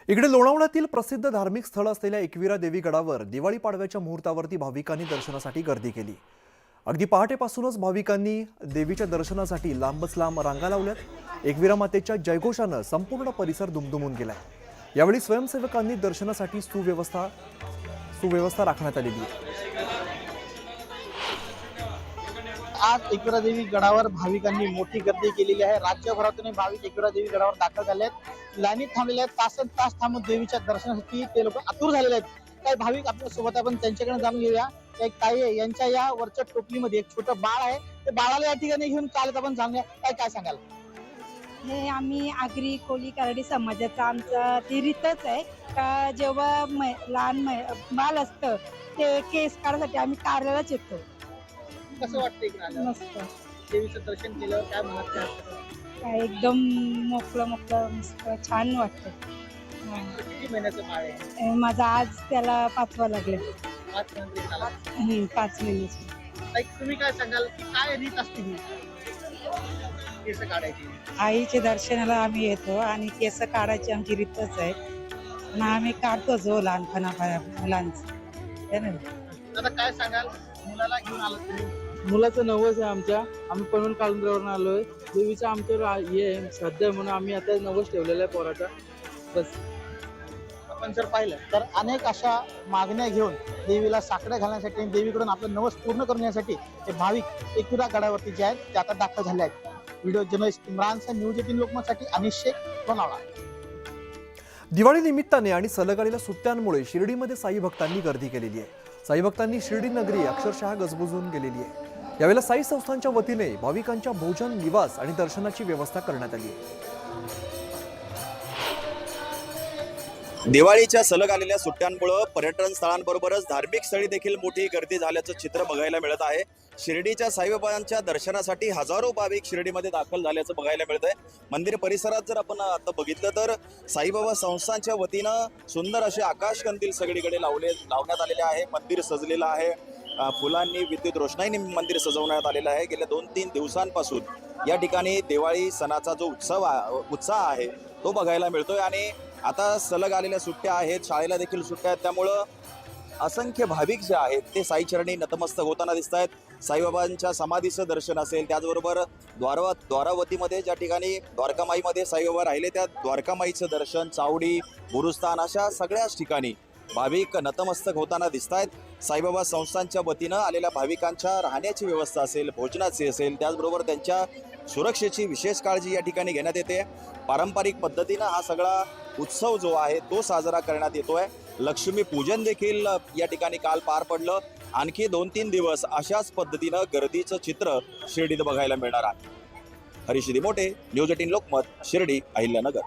इकडे लोणावळ्यातील प्रसिद्ध धार्मिक स्थळ असलेल्या एकविरा देवी गडावर दिवाळी पाडव्याच्या मुहूर्तावरती भाविकांनी दर्शनासाठी गर्दी केली। अगदी पहाटेपासूनच भाविकांनी देवीच्या दर्शनासाठी लांबच लांब रांगा लावल्यात। एकविरा मातेच्या जयघोषानं संपूर्ण परिसर दुमदुमून गेलाय। यावेळी स्वयंसेवकांनी दर्शनासाठी सुव्यवस्था राखण्यात आलेली आहे। आज एकविरा देवी गडावर भाविकांनी मोठी गर्दी केलेली आहे। राज्यभरातून भाविक एकविरा देवी गडावर दाखल झाले आहेत। लाईनीत थांबलेले आहेत। तासन तास थांबून देवीच्या दर्शनासाठी ते लोक आतुर झालेले आहेत। काही भाविक आपल्या सोबत आपण त्यांच्याकडे जाणून घेऊया। एक ताई आहे, यांच्या या वरच्या टोपलीमध्ये एक छोटं बाळ आहे। ते बाळाला या ठिकाणी घेऊन चालत आपण जाणूया। काय सांगाल? हे आम्ही आगरी कोली कराडी समाजाचा आमचा ती रीतच आहे का जेव्हा लहान बाल असतं ते केस काढण्यासाठी आम्ही कार्यालयात येतो। कसं वाटतं इकडे आल्यावर? मस्त देवीचं दर्शन केल्यावर काय म्हणत काय एकदम मोकळं मस्त छान वाटतं। किती महिन्याचं बाळ आहे? माझा आज त्याला 5वा लागले। 5 महिने झाला। 5 महिन्याची। तुम्ही काय सांगाल की काय रीत असते ही केस काढायची? आईच्या दर्शनाला आम्ही येतो आणि केस काढायची आमची रीतच आहे आणि आम्ही काढतोच हो लहानपणापासून मुलांचं। आता काय सांगाल? मुलाला घेऊन आलात तुम्ही? मुलाचं नवस आहे आमच्या, आम्ही पनवेल काळुंद्रावरून आलोय। देवीचा आमच्यावर हे श्रद्धा आहे म्हणून आम्ही आता नवस ठेवलेला आहे पोराचा। बस आपण जर पाहिलं तर अनेक अशा मागण्या घेऊन देवीला साकडं घालण्यासाठी आणि देवीकडून आपलं नवस पूर्ण करण्यासाठी हे भाविक एकविरा गडावरती जे आहेत ते आता दाखल झाले आहेत। व्हिडिओ जर्नलिस्ट इम्रान सा, न्यूज 18 लोकमतसाठी अनिश शेख, लोणावळा। दिवाळी निमित्ताने आणि सलग आलेल्या सुट्ट्यांमुळे शिर्डीमध्ये साई भक्तांनी गर्दी केलेली आहे। साई भक्तांनी शिर्डी नगरी अक्षरशः गजबजून गेलेली आहे। यावेळेला साई संस्थांच्या वतीने भाविकांच्या भोजन, निवास आणि दर्शनाची व्यवस्था करण्यात आली आहे। दिवाळीच्या सलग आलेल्या सुट्ट्यांमुळे पर्यटन स्थळांबरोबरच धार्मिक स्थळी देखील मोठी गर्दी झाल्याचं चित्र बघायला मिळत आहे। शिर्डीच्या साईबाबांच्या दर्शनासाठी हजारो भाविक शिर्डीमध्ये दाखल झाल्याचं बघायला मिळत आहे। मंदिर परिसरात जर आपण आता बघितलं तर साईबाबा संस्थांच्या वतीनं सुंदर असे आकाशकंदील सगळीकडे लावण्यात आलेले आहे। मंदिर सजलेलं आहे, फुलांनी, विद्युत रोषणाईने मंदिर सजवण्यात आलेलं आहे। गेल्या 2-3 दिवसांपासून या ठिकाणी दिवाळी सणाचा जो उत्साह आहे तो बघायला मिळतोय आणि आता सलग आलेल्या सुट्ट्या आहेत, शाळेला देखील सुट्ट्या आहेत, त्यामुळं असंख्य भाविक जे आहेत ते साईचरणी नतमस्तक होताना दिसत आहेत। साईबाबांच्या समाधीचं दर्शन असेल, त्याचबरोबर द्वारावतीमध्ये ज्या ठिकाणी द्वारकामाईमध्ये साईबाबा राहिले त्या द्वारकामाईचं दर्शन, चावडी, गुरुस्थान अशा सगळ्याच ठिकाणी भाविक नतमस्तक होताना दिसत आहेत। साईबाबा संस्थांच्या वतीनं आलेल्या भाविकांच्या राहण्याची व्यवस्था असेल, भोजनाची असेल, त्याचबरोबर त्यांच्या सुरक्षेची विशेष काळजी या ठिकाणी घेण्यात येते। पारंपरिक पद्धतीनं हा सगळा उत्सव जो आहे तो साजरा करण्यात येतोय। लक्ष्मी पूजन देखील या ठिकाणी काल पार पडलं। आणखी 2-3 दिवस अशाच पद्धतीनं गर्दीचं चित्र शिर्डीत बघायला मिळणार आहे। हरीश दिमोटे, न्यूज 18 लोकमत, शिर्डी, अहिल्यानगर।